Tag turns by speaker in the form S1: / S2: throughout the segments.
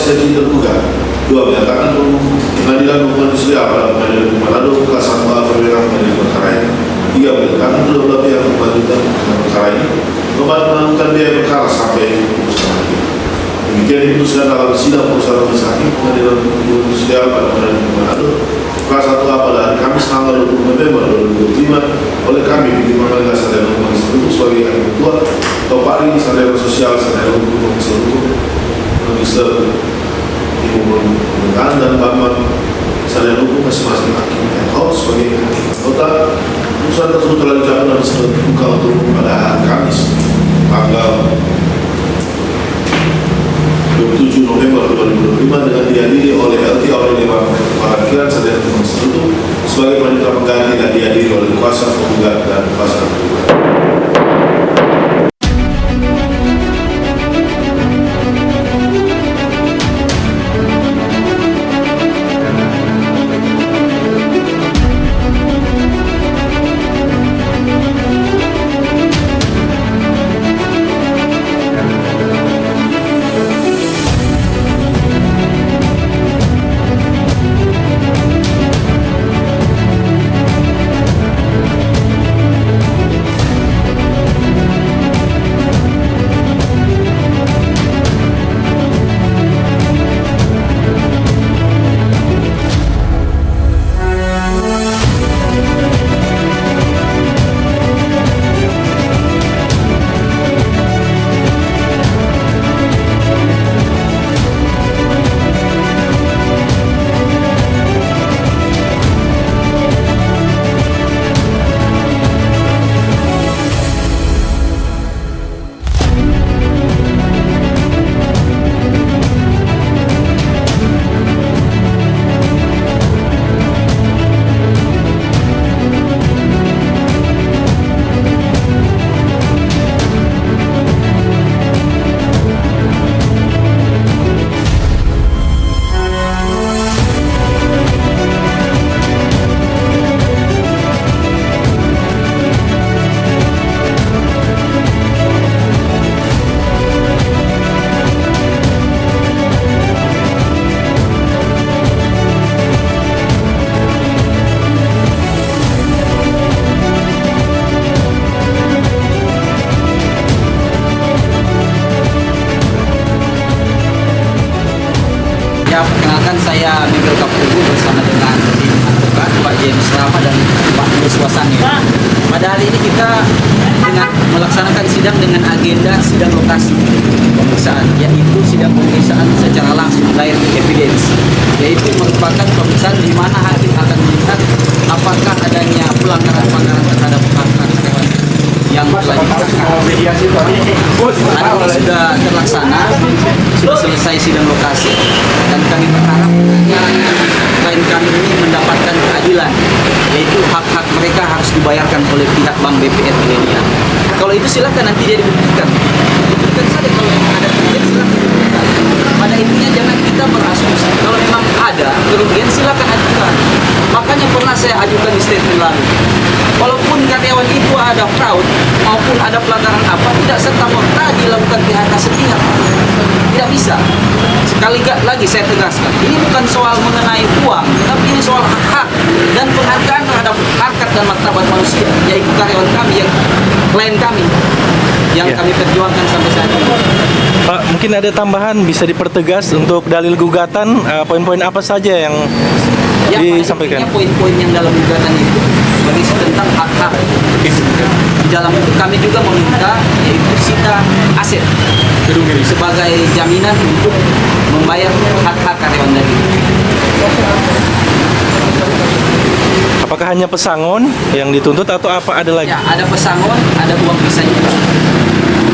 S1: eksepsi tergugat. 2. Menyatakan pengadilan hukuman sosial pada pengadilan hukuman Manado kelas 1A berwenang mengadili perkara ini. 3. Menyatakan kedua-dua pihak melanjutkan perkara ini melakukan biaya perkara sampai putusan hakim. Demikian diputuskan dalam sidang putusan majelis hakim pengadilan hukuman sosial pada pengadilan hukuman Manado kelas 1A pada hari Kamis tanggal 20 November 2025 oleh kami di Pengadilan Sarjana Hukum Institut sebagai hakim ketua atau Pari Sarjana Sosial Sarjana Hukum Komisi Hukum Magister Ilmu Pemerintahan dan Bambang Sarjana Hukum masing-masing hakim ad hoc sebagai hakim anggota. Putusan tersebut telah diucapkan dan dibuka untuk pada hari Kamis tanggal 27 November 2025 dengan dihadiri oleh LT oleh Dewan Perwakilan Sarjana Hukum Institut sebagai panitia pengganti dan dihadiri oleh kuasa penggugat dan kuasa tergugat.
S2: Ya, perkenalkan saya Miguel Kapugu bersama dengan tim advokat Pak James Rama dan Pak Nus Wasani. Pada hari ini kita dengan melaksanakan sidang dengan agenda sidang lokasi pemeriksaan, yaitu sidang pemeriksaan secara langsung direct evidence, yaitu merupakan pemeriksaan di mana hakim akan melihat apakah adanya pelanggaran-pelanggaran terhadap hak-hak karyawan yang telah ditetapkan. Hari ini sudah terlaksana, sudah selesai sidang lokasi, dan kami berharap klien kami ini mendapatkan keadilan, yaitu hak-hak mereka harus dibayarkan oleh pihak Bank BPR Milenial. Kalau itu silakan nanti dia dibuktikan saja, kalau ada kerugian silakan dibuktikan. Pada intinya jangan kita berasumsi, kalau memang ada kerugian silakan ajukan. Makanya pernah saya ajukan di statement lalu, walaupun karyawan itu ada fraud maupun ada pelanggaran apa, tidak serta-merta dilakukan PHK sepihak. Tidak bisa. Sekali lagi saya tegaskan, ini bukan soal mengenai uang, tapi ini soal hak dan penghargaan terhadap harkat dan martabat manusia, yaitu karyawan kami, yang klien kami, yang kami perjuangkan sampai saat ini.
S3: Pak, mungkin ada tambahan bisa dipertegas untuk dalil gugatan, poin-poin apa saja yang disampaikan?
S2: Poin-poin yang dalam gugatan itu berisi tentang hak-hak. Di dalam itu kami juga meminta yaitu sita aset sebagai jaminan untuk membayar hak-hak karyawan tadi.
S3: Apakah hanya pesangon yang dituntut atau apa ada lagi?
S2: Ya, ada pesangon, ada uang pisah juga.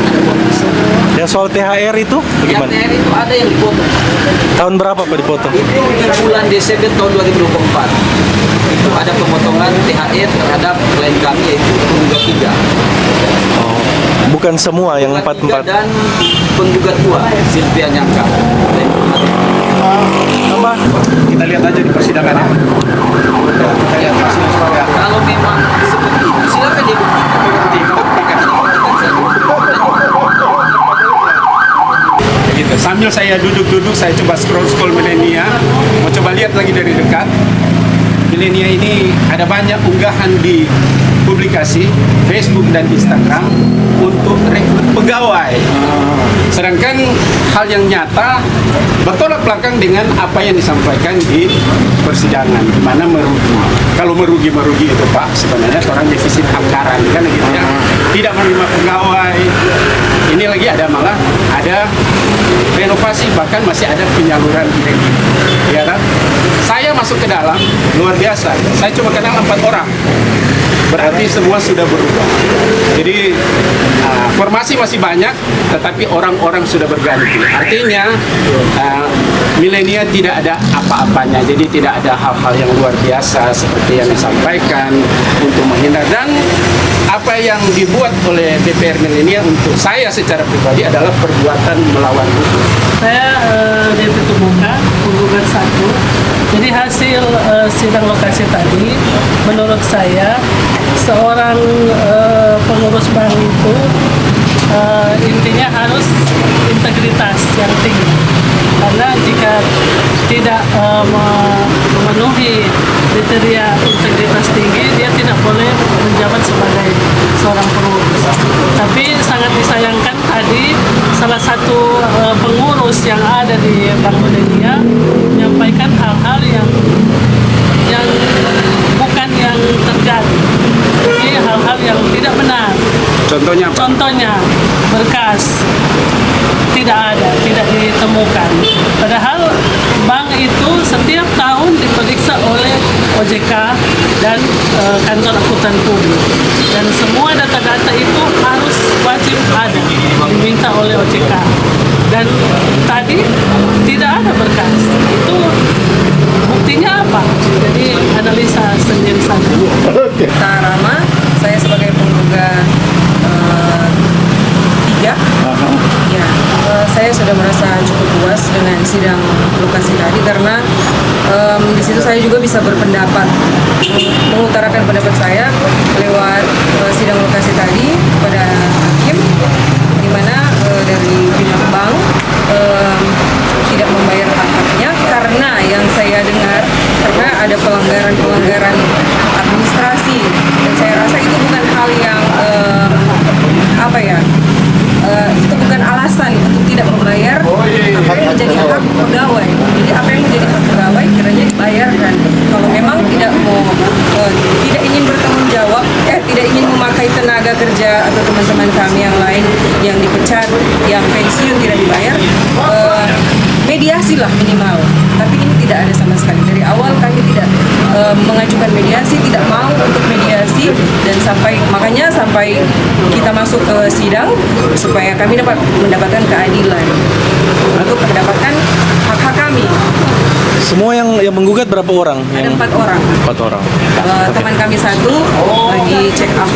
S2: Ada uang pisah.
S3: Yang soal THR itu bagaimana?
S2: Yang THR itu ada yang dipotong.
S3: Tahun berapa Pak dipotong?
S2: Itu di bulan Desember tahun 2024. Itu ada pemotongan THR terhadap klien kami, yaitu penggugat 3.
S3: Bukan semua yang 44.
S2: Dan penggugat 2, Silvia Nyangka.
S4: Kita lihat aja di persidangannya. Kita lihat hasilnya.
S2: Kalau memang seperti itu, silakan dibuktikan.
S4: Sambil saya duduk-duduk, saya coba scroll Milenia, mau coba lihat lagi dari dekat. Milenia ini ada banyak unggahan di publikasi Facebook dan Instagram untuk rekrut pegawai. Sedangkan hal yang nyata bertolak belakang dengan apa yang disampaikan di persidangan, di mana merugi. Kalau merugi itu Pak, sebenarnya orang defisit anggaran kan gitu ya. Tidak menerima pegawai. Ini lagi malah ada renovasi, bahkan masih ada penyaluran kredit. Ya kan? Saya masuk ke dalam luar biasa. Saya cuma kenal 4 orang. Berarti semua sudah berubah. Jadi formasi masih banyak, tetapi orang-orang sudah berganti. Artinya Milenia tidak ada apa-apanya. Jadi tidak ada hal-hal yang luar biasa seperti yang disampaikan untuk menghindar. Dan apa yang dibuat oleh DPR Milenia untuk saya secara pribadi adalah perbuatan melawan hukum.
S5: Saya DP Tumuka, penggugat 1. Jadi hasil sidang lokasi tadi, menurut saya seorang pengurus bank itu intinya harus integritas yang tinggi. Karena jika tidak memenuhi kriteria integritas tinggi, dia tidak boleh menjabat sebagai seorang pengurus. Tapi sangat disayangkan tadi salah satu pengurus yang ada di Bank Milenia menyampaikan hal-hal yang bukan yang terjadi. Jadi hal-hal yang tidak benar.
S4: Contohnya apa?
S5: Contohnya berkas tidak ada, tidak ditemukan. Padahal bank itu setiap tahun diperiksa oleh OJK dan kantor akuntan publik. Dan semua data-data itu harus wajib ada, diminta oleh OJK. Dan tadi tidak ada berkas. Itu buktinya apa? Jadi analisa sendiri saja.
S6: Rama, saya sebagai penggugat 3. Ya, saya sudah merasa cukup puas dengan sidang lokasi tadi karena di situ saya juga bisa berpendapat, mengutarakan pendapat saya lewat sidang lokasi tadi pada hakim, di mana dari pihak bank tidak membayar hak-haknya karena yang saya dengar karena ada pelanggaran administrasi, dan saya rasa itu bukan hal yang itu bukan alasan untuk tidak membayar apa yang menjadi hak pegawai. Jadi apa yang menjadi hak pegawai kiranya dibayarkan. Kalau memang tidak ingin bertanggung jawab, tidak ingin memakai tenaga kerja atau teman-teman kami yang lain yang dipecat, yang pensiun tidak dibayar, mediasi lah minimal. Tapi ini tidak ada sama sekali. Dari awal kami tidak mengajukan mediasi, tidak mau untuk mediasi, dan makanya sampai kita masuk ke sidang supaya kami dapat mendapatkan keadilan untuk mendapatkan hak-hak kami.
S3: Semua yang menggugat berapa orang?
S6: Ada 4 orang.
S3: 4 orang.
S6: Teman kami 1 lagi check up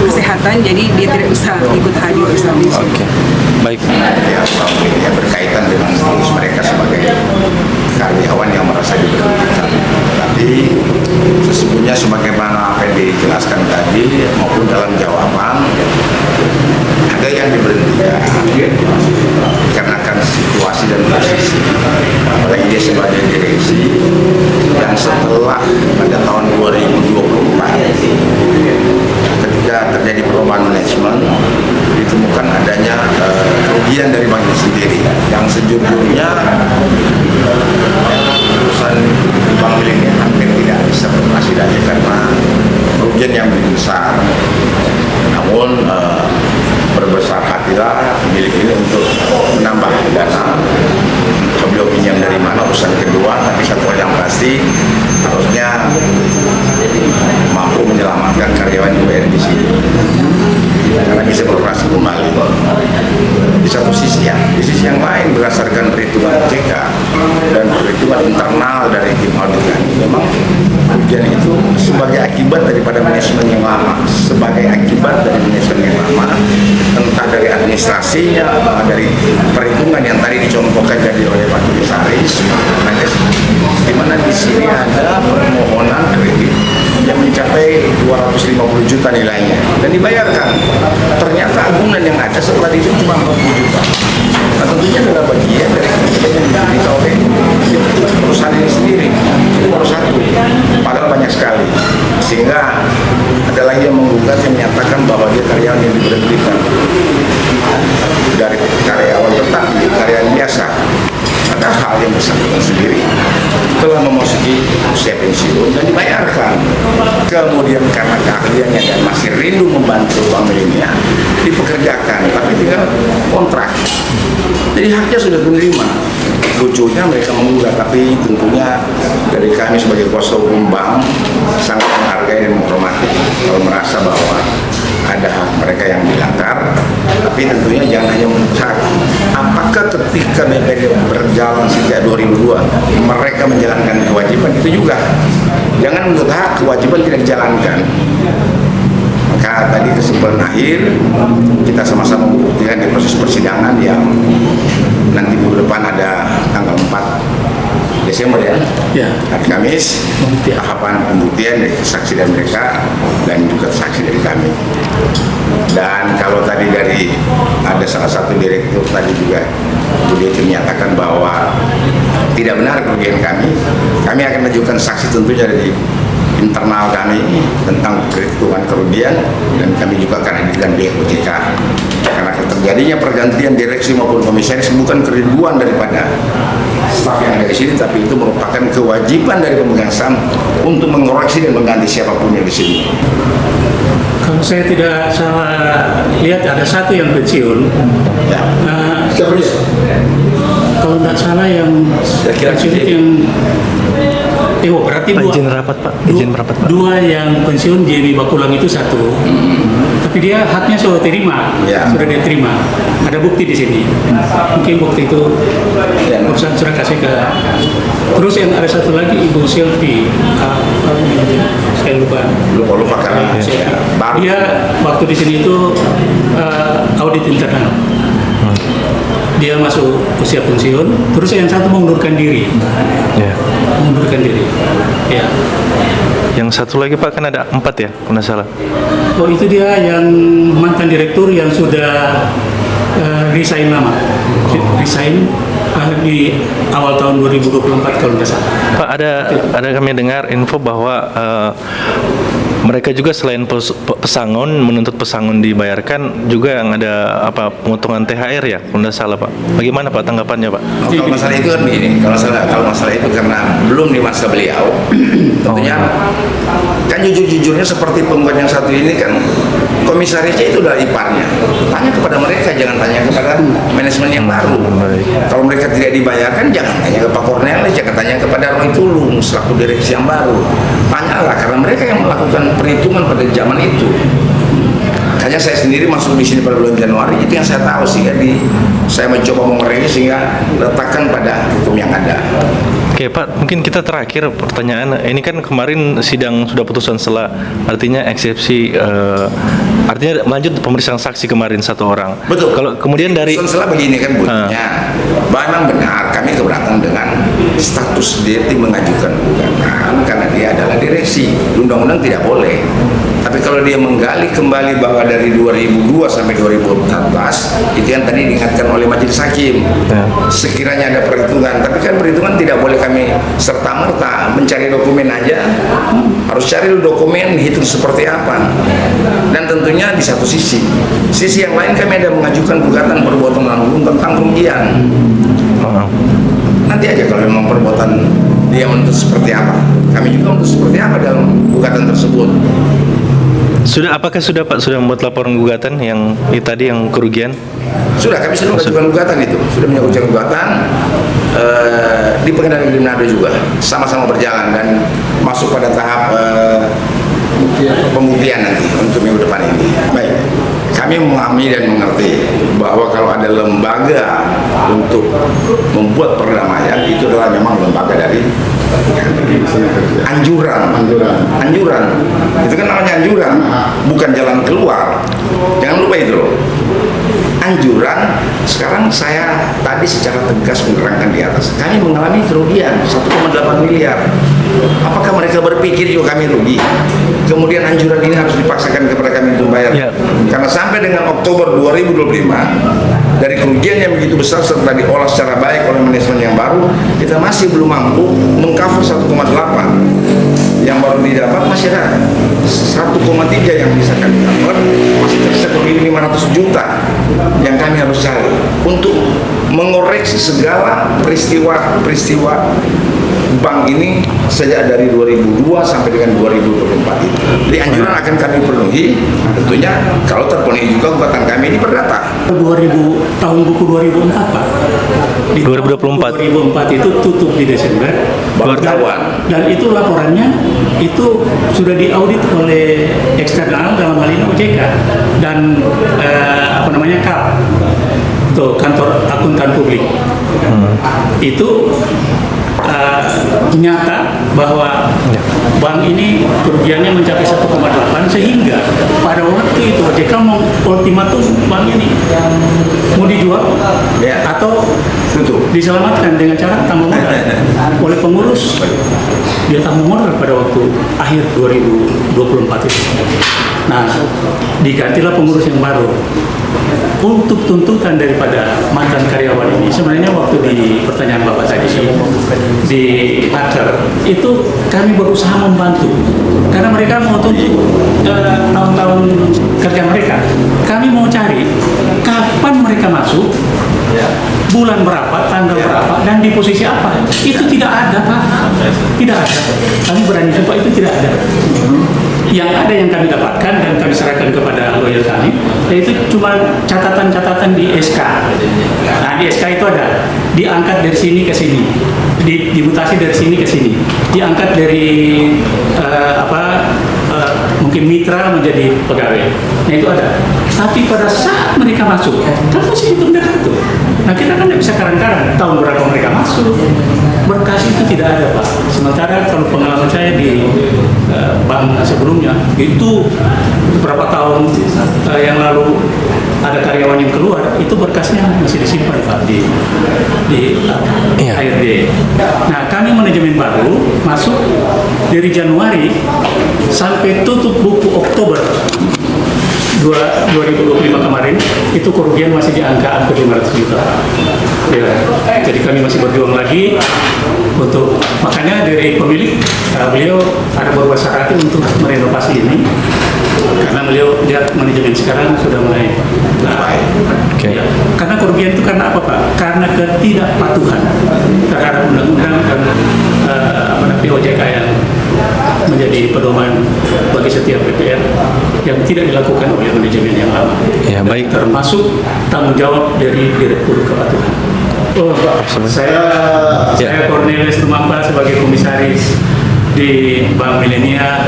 S6: kesehatan, jadi dia tidak bisa ikut hadir bersama.
S3: Oke. Baik.
S7: Yang berkaitan dengan status mereka sebagai karyawan yang merasa diberhentikan. Tapi sesungguhnya sebagaimana apa yang dijelaskan tadi maupun dalam jawaban, ada yang diberhentikan dikarenakan situasi dan posisi, apalagi dia sebagai direksi yang setelah pada tahun 2024 ketika terjadi perubahan manajemen ditemukan adanya kerugian dari bank sendiri yang sejujurnya perusahaan Bank Milenia hampir tidak bisa beroperasi lagi karena kerugian yang lebih besar. Namun berbesar hatilah pemilik ini untuk menambah dana. Beliau pinjam dari mana urusan kedua, tapi satu hal yang pasti harusnya mampu menyelamatkan karyawan UPN di sini karena bisa beroperasi kembali. Di satu sisi di sisi yang lain berdasarkan perhitungan OJK dan perhitungan internal dari tim audit kami, memang kerugian itu sebagai akibat daripada manajemen yang lama, entah dari administrasinya, dari perhitungan yang tadi dicontohkan jadi oleh Pak Komisaris, di mana di sini ada permohonan kredit yang mencapai 250 50 juta nilainya dan dibayarkan. Ternyata agunan yang ada setelah itu cuma 50 juta. Nah, tentunya adalah bagian dari kerugian yang diderita oleh perusahaan ini sendiri. Itu baru satu, padahal banyak sekali. Sehingga ada lagi yang menggugat yang menyatakan bahwa dia karyawan yang diberhentikan dari karyawan tetap menjadi karyawan biasa. Ada hal yang bersangkutan sendiri telah memasuki usia pensiun dan dibayarkan. Kemudian karena keahliannya dan masih rindu membantu bank milenial, dipekerjakan, tapi tinggal kontrak. Jadi haknya sudah menerima. Lucunya mereka menggugat, tapi tentunya dari kami sebagai kuasa hukum bank sangat menghargai dan menghormati kalau merasa bahwa ada hak mereka yang dilanggar, tapi tentunya jangan hanya menuntut hak. Apakah ketika BPD berjalan sejak 2002 mereka menjalankan kewajiban? Itu juga jangan menuntut hak, kewajiban tidak dijalankan. Maka tadi kesimpulan akhir kita sama-sama membuktikan di proses persidangan yang nanti minggu depan ada tanggal 4 Desember ya, hari Kamis, tahapan pembuktian dari saksi dari mereka dan juga saksi dari kami. Dan kalau tadi dari ada salah satu direktur tadi juga beliau menyatakan bahwa tidak benar kerugian kami akan menunjukkan saksi tentunya dari internal kami tentang perhitungan kerugian, dan kami juga akan hadirkan pihak OJK karena terjadinya pergantian direksi maupun komisaris bukan kerinduan daripada staf yang ada di sini, tapi itu merupakan kewajiban dari pemegang saham untuk mengoreksi dan mengganti siapapun yang di sini.
S8: Kalau saya tidak salah lihat ada satu yang pensiun.
S7: Ya.
S8: Kalau tidak salah yang pensiun yang berarti
S3: Pak, izin rapat Pak, izin rapat Pak.
S8: Dua yang pensiun jadi Bakulang itu satu, tapi dia haknya sudah terima, sudah diterima. Ada bukti di sini. Mungkin bukti itu perusahaan sudah kasih ke. Terus yang ada satu lagi Ibu Silvi, saya lupa karena dia waktu di sini itu audit internal. Dia masuk usia pensiun, terus yang satu mengundurkan diri. Mengundurkan diri. Ya.
S3: Yang satu lagi Pak, kan ada 4 ya, kalau nggak salah.
S8: Oh, itu dia yang mantan direktur yang sudah resign lama. Resign di awal tahun 2024 kalau nggak salah.
S3: Pak, ada kami dengar info bahwa mereka juga selain pesangon, menuntut pesangon dibayarkan, juga yang ada pengutungan THR ya, kalau tidak salah Pak. Bagaimana Pak tanggapannya Pak?
S7: Kalau masalah itu kan begini, kalau masalah itu karena belum di masa beliau, tentunya kan jujur-jujurnya seperti pembuat yang satu ini kan komisarisnya itu adalah iparnya. Tanya kepada mereka, jangan tanya kepada manajemen yang baru. Kalau mereka tidak dibayarkan, jangan tanya ke Pak Cornelis, jangan tanya kepada Roy Tulung selaku direksi yang baru. Tanyalah, karena mereka yang melakukan perhitungan pada zaman itu. Hanya saya sendiri masuk di sini pada bulan Januari, itu yang saya tahu, sehingga saya mencoba mengurangi sehingga letakkan pada hukum yang ada.
S3: Oke Pak, mungkin kita terakhir pertanyaan. Ini kan kemarin sidang sudah putusan selah, artinya eksepsi, artinya lanjut pemeriksaan saksi kemarin 1 orang.
S7: Betul.
S3: Kalau kemudian dari
S7: putusan selah begini kan bunyinya, memang benar kami keberatan dengan status dia mengajukan gugatan karena dia adalah direksi. Undang-undang tidak boleh. Tapi kalau dia menggali kembali bahwa dari 2002 sampai 2014 itu yang tadi diingatkan oleh majelis hakim, sekiranya ada perhitungan, tapi kan perhitungan tidak boleh kami serta-merta mencari dokumen aja, harus cari dokumen hitung seperti apa. Dan tentunya di satu sisi yang lain kami ada mengajukan gugatan perbuatan melawan hukum tentang kerugian. Nanti aja kalau memang perbuatan dia menuntut seperti apa, kami juga menuntut seperti apa dalam gugatan tersebut.
S3: Apakah sudah Pak sudah membuat laporan gugatan yang tadi yang kerugian?
S7: Sudah, kami sudah mengajukan gugatan itu, sudah mengajukan gugatan di Pengadilan Negeri Manado juga, sama-sama berjalan dan masuk pada tahap pembuktian nanti untuk minggu depan ini. Baik, kami memahami dan mengerti bahwa kalau ada lembaga untuk membuat perdamaian itu adalah memang lembaga dari anjuran. Itu kan namanya anjuran, bukan jalan keluar. Jangan lupa itu loh. Anjuran. Sekarang saya tadi secara tegas menerangkan di atas, kami mengalami kerugian 1,8 miliar. Apakah mereka berpikir juga kami rugi? Kemudian anjuran ini harus dipaksakan kepada kami untuk bayar.
S3: Ya.
S7: Karena sampai dengan Oktober 2025, dari kerugian yang begitu besar serta diolah secara baik oleh manajemen yang baru, kita masih belum mampu mengcover 1,8. Yang baru didapat masih ada 1,3 yang bisa kami cover, masih tersisa lebih 500 juta yang kami harus cari untuk mengoreksi segala peristiwa bank ini sejak dari 2002 sampai dengan 2024 itu. Jadi anjuran akan kami penuhi, tentunya kalau terpenuhi juga gugatan kami ini perdata.
S8: Tahun buku 2004 Pak. Di
S3: 2024.
S8: 2004 itu tutup di Desember.
S7: Baru ketahuan.
S8: Dan itu laporannya itu sudah diaudit oleh eksternal, dalam hal ini OJK dan KAP, tuh kantor akuntan publik. Itu nyata bahwa bank ini kerugiannya mencapai 1,8 sehingga pada waktu itu OJK mau ultimatum bank ini mau dijual atau diselamatkan dengan cara tambah modal oleh pengurus. Dia tambah modal pada waktu akhir 2024 itu. Nah, digantilah pengurus yang baru. Untuk tuntutan daripada mantan karyawan ini, sebenarnya waktu di pertanyaan Bapak tadi di Hacker itu kami berusaha membantu karena mereka mau tuntut tahun-tahun kerja mereka. Kami mau cari kapan mereka masuk, bulan berapa, tanggal berapa, dan di posisi apa. Itu tidak ada, Pak. Tidak ada. Kami berani sumpah itu tidak ada. Yang ada yang kami dapatkan dan kami serahkan kepada lawyer kami, yaitu cuma catatan-catatan di SK. Nah, di SK itu ada diangkat dari sini ke sini, dimutasi dari sini ke sini, diangkat dari mungkin mitra menjadi pegawai. Nah, itu ada. Tapi pada saat mereka masuk, kan masih hitung itu. Nah, kita kan tidak bisa karang-karang tahun berapa mereka masuk. Berkas itu tidak ada, Pak. Sementara kalau pengalaman saya di bank sebelumnya, itu beberapa tahun yang lalu ada karyawan yang keluar, itu berkasnya masih disimpan, Pak, di HRD. Nah, kami manajemen baru masuk dari Januari sampai tutup buku Oktober 2025 kemarin, itu kerugian masih di angka 500 juta. Ya, jadi kami masih berjuang lagi untuk, makanya dari pemilik beliau ada beberapa syarat untuk merenovasi ini karena beliau lihat manajemen sekarang sudah mulai ya. Karena kerugian itu karena apa, Pak? Karena ketidakpatuhan terhadap undang-undang dan POJK yang menjadi pedoman bagi setiap PPR yang tidak dilakukan oleh manajemen yang lama.
S3: Ya, baik.
S8: Termasuk tanggung jawab dari Direktur Kepatuhan. Saya Cornelius Tumamba sebagai komisaris di Bank Milenia.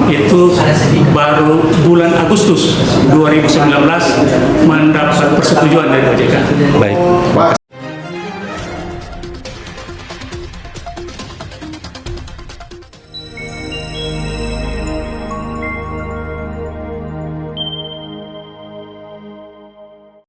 S8: Itu baru bulan Agustus 2019 mendapat persetujuan dari OJK.
S3: Baik.